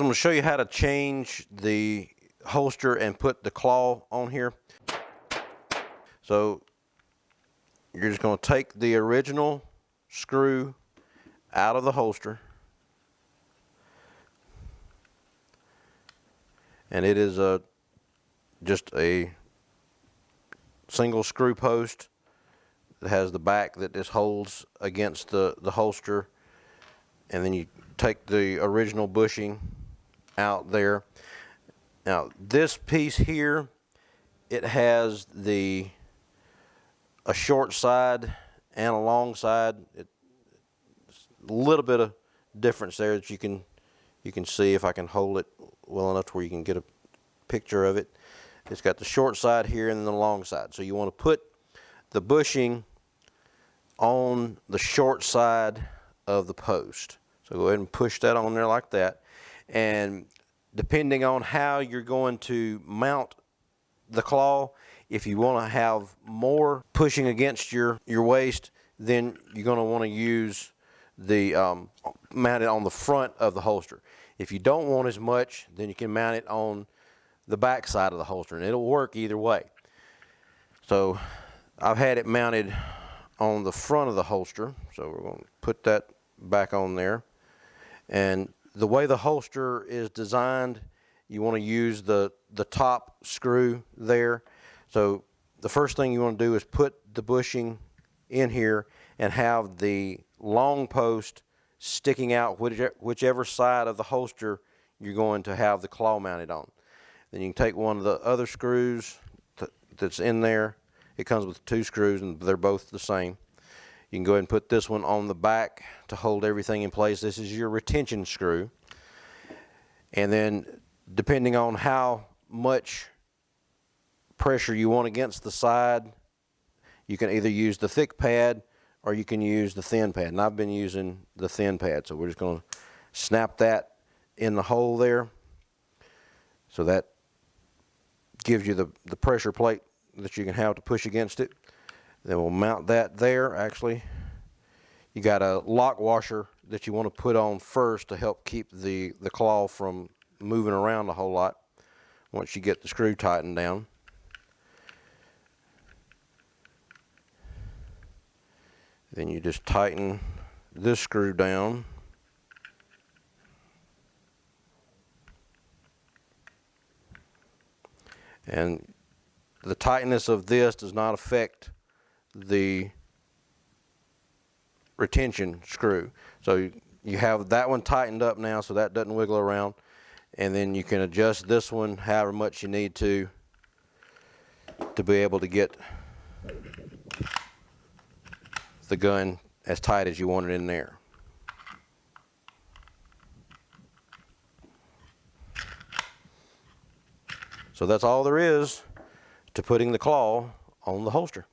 going to show you how to change the holster and put the claw on here. So you're just going to take the original screw out of the holster, and it is just a single screw post that has the back that just holds against the holster, and then you take the original bushing out there. Now this piece here, it has a short side and a long side. It's a little bit of difference there that you can see if I can hold it well enough to where you can get a picture of it. It's got the short side here and then the long side. So you want to put the bushing on the short side of the post. So go ahead and push that on there like that. And depending on how you're going to mount the claw, if you want to have more pushing against your waist, then you're going to want to use the mount it on the front of the holster. If you don't want as much, then you can mount it on the back side of the holster, and it'll work either way. So I've had it mounted on the front of the holster, so we're going to put that back on there. And the way the holster is designed, you want to use the top screw there. So the first thing you want to do is put the bushing in here and have the long post sticking out whichever side of the holster you're going to have the claw mounted on. Then you can take one of the other screws that's in there. It comes with 2 screws and they're both the same. You can go ahead and put this one on the back to hold everything in place. This is your retention screw. And then depending on how much pressure you want against the side, you can either use the thick pad or you can use the thin pad. And I've been using the thin pad. So we're just going to snap that in the hole there. So that gives you the pressure plate that you can have to push against it. Then we'll mount that there. Actually, you got a lock washer that you want to put on first to help keep the claw from moving around a whole lot once you get the screw tightened down. Then you just tighten this screw down. And the tightness of this does not affect the retention screw. So you have that one tightened up now so that doesn't wiggle around. And then you can adjust this one however much you need to be able to get the gun as tight as you want it in there. So that's all there is to putting the claw on the holster.